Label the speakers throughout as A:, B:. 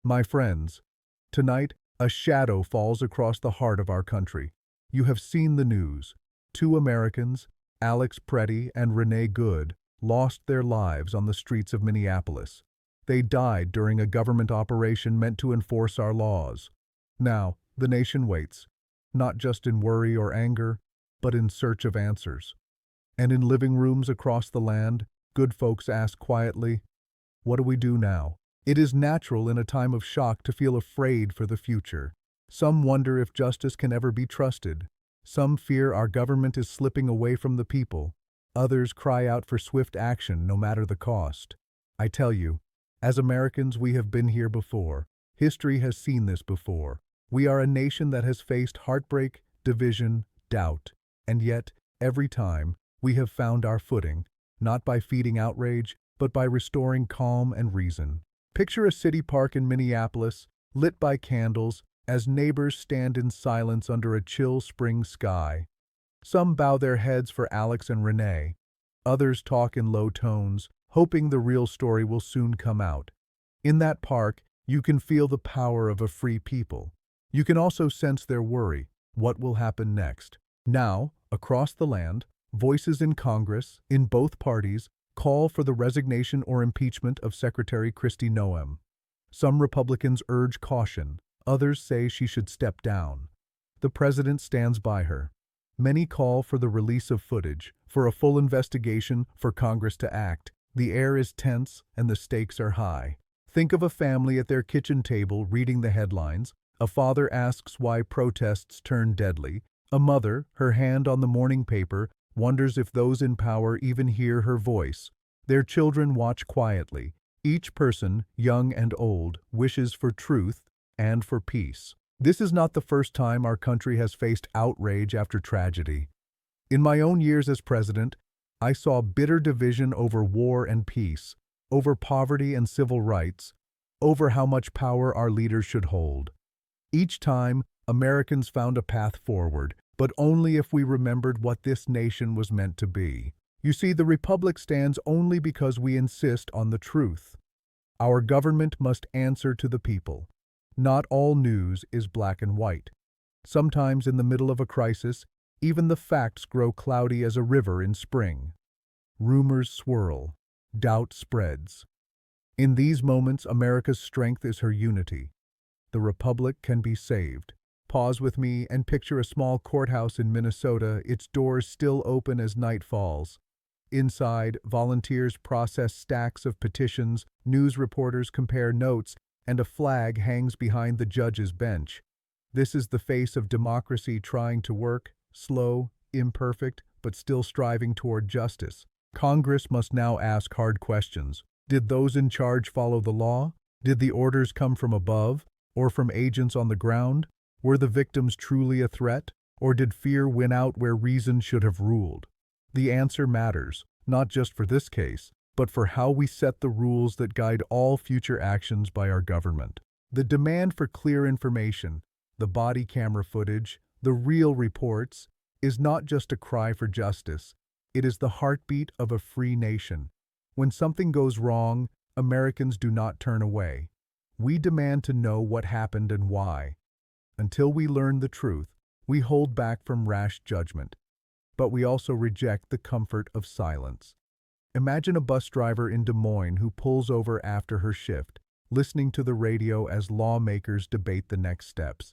A: My friends, tonight a shadow falls across the heart of our country. You have seen the news. Two Americans, Alex Pretty and Renee Good, lost their lives on the streets of Minneapolis. They died during a government operation meant to enforce our laws. Now, the nation waits, not just in worry or anger, but in search of answers. And in living rooms across the land, good folks ask quietly, what do we do now? It is natural in a time of shock to feel afraid for the future. Some wonder if justice can ever be trusted. Some fear our government is slipping away from the people. Others cry out for swift action no matter the cost. I tell you, as Americans, we have been here before. History has seen this before. We are a nation that has faced heartbreak, division, doubt. And yet, every time, we have found our footing, not by feeding outrage, but by restoring calm and reason. Picture a city park in Minneapolis, lit by candles, as neighbors stand in silence under a chill spring sky. Some bow their heads for Alex and Renee. Others talk in low tones, hoping the real story will soon come out. In that park, you can feel the power of a free people. You can also sense their worry. What will happen next? Now, across the land, voices in Congress, in both parties, call for the resignation or impeachment of Secretary Kristi Noem. Some Republicans urge caution. Others say she should step down. The president stands by her. Many call for the release of footage, for a full investigation, for Congress to act. The air is tense and the stakes are high. Think of a family at their kitchen table reading the headlines. A father asks why protests turn deadly. A mother, her hand on the morning paper, wonders if those in power even hear her voice. Their children watch quietly. Each person, young and old, wishes for truth and for peace. This is not the first time our country has faced outrage after tragedy. In my own years as president, I saw bitter division over war and peace, over poverty and civil rights, over how much power our leaders should hold. Each time, Americans found a path forward, but only if we remembered what this nation was meant to be. You see, the Republic stands only because we insist on the truth. Our government must answer to the people. Not all news is black and white. Sometimes in the middle of a crisis, even the facts grow cloudy as a river in spring. Rumors swirl. Doubt spreads. In these moments, America's strength is her unity. The Republic can be saved. Pause with me and picture a small courthouse in Minnesota, its doors still open as night falls. Inside, volunteers process stacks of petitions, news reporters compare notes, and a flag hangs behind the judge's bench. This is the face of democracy trying to work, slow, imperfect, but still striving toward justice. Congress must now ask hard questions. Did those in charge follow the law? Did the orders come from above, or from agents on the ground? Were the victims truly a threat, or did fear win out where reason should have ruled? The answer matters, not just for this case, but for how we set the rules that guide all future actions by our government. The demand for clear information, the body camera footage, the real reports, is not just a cry for justice. It is the heartbeat of a free nation. When something goes wrong, Americans do not turn away. We demand to know what happened and why. Until we learn the truth, we hold back from rash judgment. But we also reject the comfort of silence. Imagine a bus driver in Des Moines who pulls over after her shift, listening to the radio as lawmakers debate the next steps.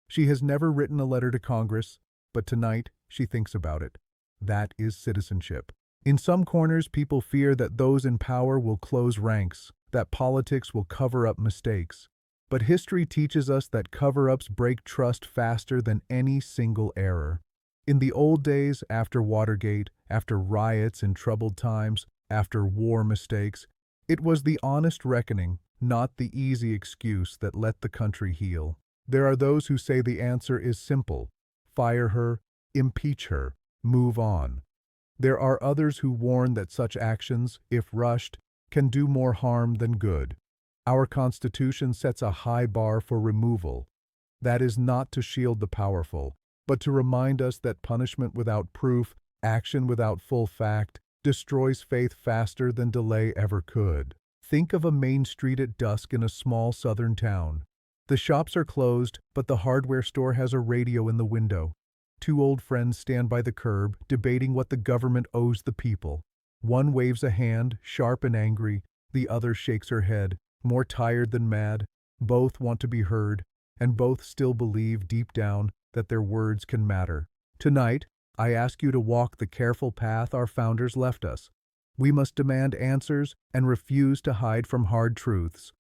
A: She has never written a letter to Congress, but tonight she thinks about it. That is citizenship. In some corners, people fear that those in power will close ranks, that politics will cover up mistakes. But history teaches us that cover-ups break trust faster than any single error. In the old days, after Watergate, after riots in troubled times, after war mistakes, it was the honest reckoning, not the easy excuse, that let the country heal. There are those who say the answer is simple: fire her, impeach her, move on. There are others who warn that such actions, if rushed, can do more harm than good. Our Constitution sets a high bar for removal. That is not to shield the powerful, but to remind us that punishment without proof, action without full fact, destroys faith faster than delay ever could. Think of a main street at dusk in a small southern town. The shops are closed, but the hardware store has a radio in the window. Two old friends stand by the curb, debating what the government owes the people. One waves a hand, sharp and angry. The other shakes her head, more tired than mad. Both want to be heard, and both still believe deep down that their words can matter. Tonight, I ask you to walk the careful path our founders left us. We must demand answers and refuse to hide from hard truths.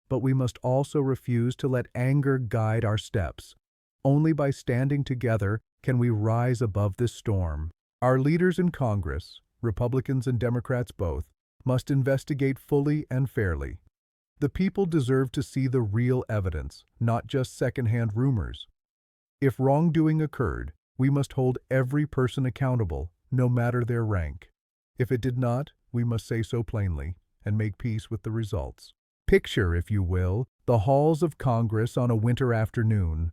A: But we must also refuse to let anger guide our steps. Only by standing together can we rise above this storm. Our leaders in Congress, Republicans and Democrats both, must investigate fully and fairly. The people deserve to see the real evidence, not just secondhand rumors. If wrongdoing occurred, we must hold every person accountable, no matter their rank. If it did not, we must say so plainly and make peace with the results. Picture, if you will, the halls of Congress on a winter afternoon.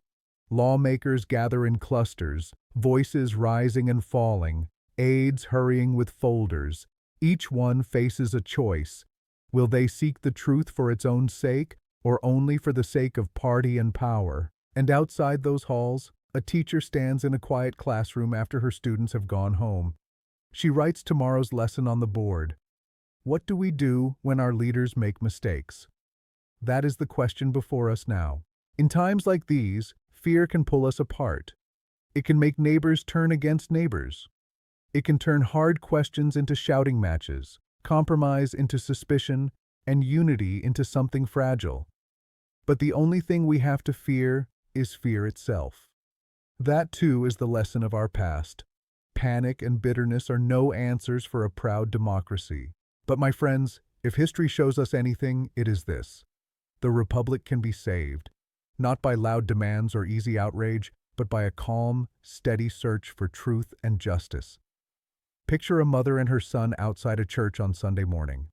A: Lawmakers gather in clusters, voices rising and falling, aides hurrying with folders. Each one faces a choice. Will they seek the truth for its own sake, or only for the sake of party and power? And outside those halls, a teacher stands in a quiet classroom after her students have gone home. She writes tomorrow's lesson on the board. What do we do when our leaders make mistakes? That is the question before us now. In times like these, fear can pull us apart. It can make neighbors turn against neighbors. It can turn hard questions into shouting matches, compromise into suspicion, and unity into something fragile. But the only thing we have to fear is fear itself. That too is the lesson of our past. Panic and bitterness are no answers for a proud democracy. But my friends, if history shows us anything, it is this. The Republic can be saved, not by loud demands or easy outrage, but by a calm, steady search for truth and justice. Picture a mother and her son outside a church on Sunday morning.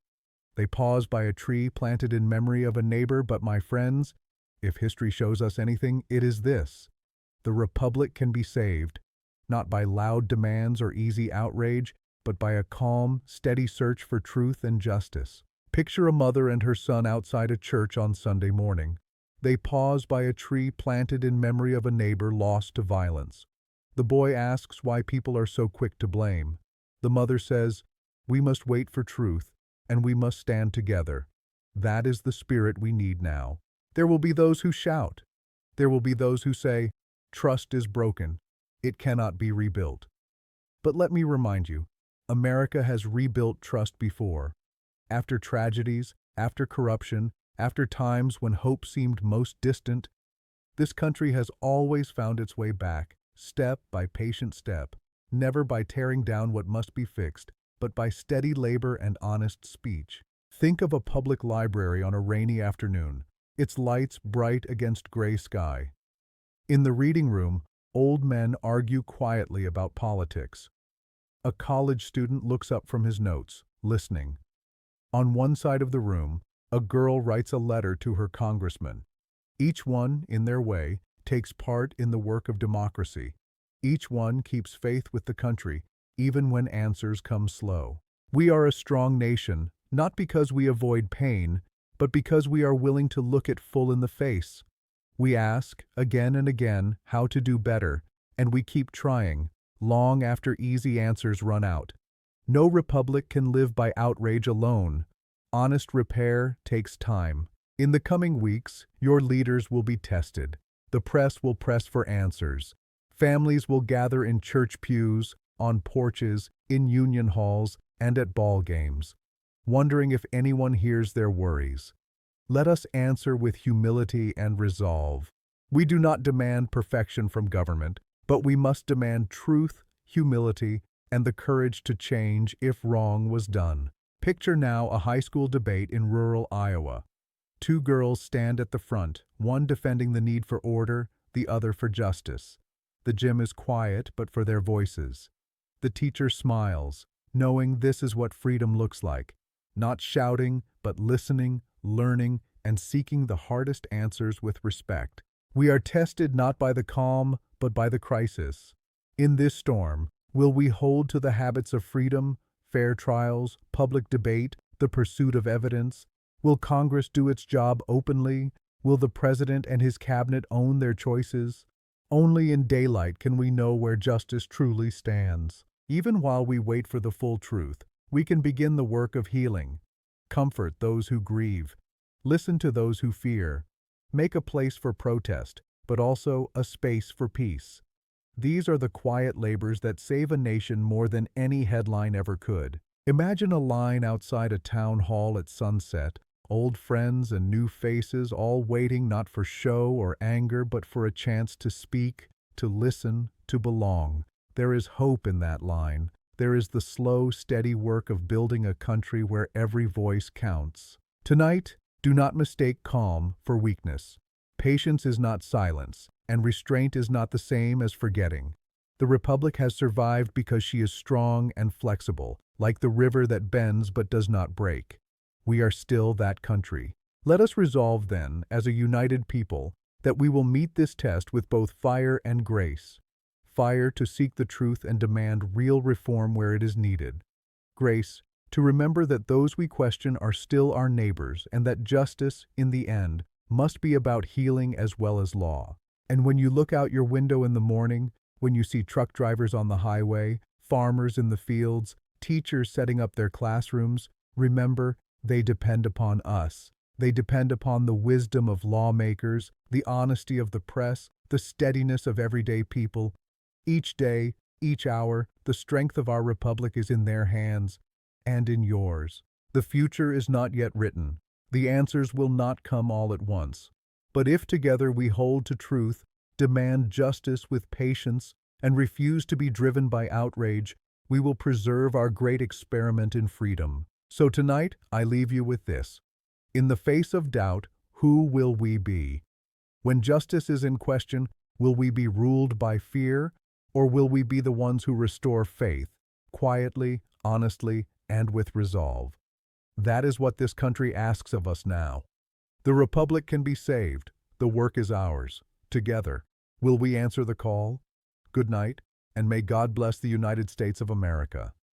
A: They pause by a tree planted in memory of a neighbor, but my friends, if history shows us anything, it is this. The Republic can be saved, not by loud demands or easy outrage, but by a calm, steady search for truth and justice. Picture a mother and her son outside a church on Sunday morning. They pause by a tree planted in memory of a neighbor lost to violence. The boy asks why people are so quick to blame. The mother says, "We must wait for truth, and we must stand together." That is the spirit we need now. There will be those who shout. There will be those who say, "Trust is broken. It cannot be rebuilt." But let me remind you, America has rebuilt trust before. After tragedies, after corruption, after times when hope seemed most distant, this country has always found its way back, step by patient step, never by tearing down what must be fixed, but by steady labor and honest speech. Think of a public library on a rainy afternoon, its lights bright against gray sky. In the reading room, old men argue quietly about politics. A college student looks up from his notes, listening. On one side of the room, a girl writes a letter to her congressman. Each one, in their way, takes part in the work of democracy. Each one keeps faith with the country, even when answers come slow. We are a strong nation, not because we avoid pain, but because we are willing to look it full in the face. We ask, again and again, how to do better, and we keep trying, long after easy answers run out. No republic can live by outrage alone. Honest repair takes time. In the coming weeks, your leaders will be tested. The press will press for answers. Families will gather in church pews, on porches, in union halls, and at ball games, wondering if anyone hears their worries. Let us answer with humility and resolve. We do not demand perfection from government, but we must demand truth, humility, and the courage to change if wrong was done. Picture now a high school debate in rural Iowa. Two girls stand at the front, one defending the need for order, the other for justice. The gym is quiet but for their voices. The teacher smiles, knowing this is what freedom looks like. Not shouting, but listening, learning, and seeking the hardest answers with respect. We are tested not by the calm, but by the crisis. In this storm, will we hold to the habits of freedom, fair trials, public debate, the pursuit of evidence? Will Congress do its job openly? Will the president and his cabinet own their choices? Only in daylight can we know where justice truly stands. Even while we wait for the full truth, we can begin the work of healing. Comfort those who grieve. Listen to those who fear. Make a place for protest, but also a space for peace. These are the quiet labors that save a nation more than any headline ever could. Imagine a line outside a town hall at sunset, old friends and new faces all waiting not for show or anger but for a chance to speak, to listen, to belong. There is hope in that line. There is the slow, steady work of building a country where every voice counts. Tonight, do not mistake calm for weakness. Patience is not silence, and restraint is not the same as forgetting. The Republic has survived because she is strong and flexible, like the river that bends but does not break. We are still that country. Let us resolve then, as a united people, that we will meet this test with both fire and grace. Fire to seek the truth and demand real reform where it is needed. Grace to remember that those we question are still our neighbors and that justice, in the end, must be about healing as well as law. And when you look out your window in the morning, when you see truck drivers on the highway, farmers in the fields, teachers setting up their classrooms, remember, they depend upon us. They depend upon the wisdom of lawmakers, the honesty of the press, the steadiness of everyday people. Each day, each hour, the strength of our republic is in their hands and in yours. The future is not yet written. The answers will not come all at once. But if together we hold to truth, demand justice with patience, and refuse to be driven by outrage, we will preserve our great experiment in freedom. So tonight, I leave you with this. In the face of doubt, who will we be? When justice is in question, will we be ruled by fear, or will we be the ones who restore faith, quietly, honestly, and with resolve? That is what this country asks of us now. The Republic can be saved. The work is ours. Together, will we answer the call? Good night, and may God bless the United States of America.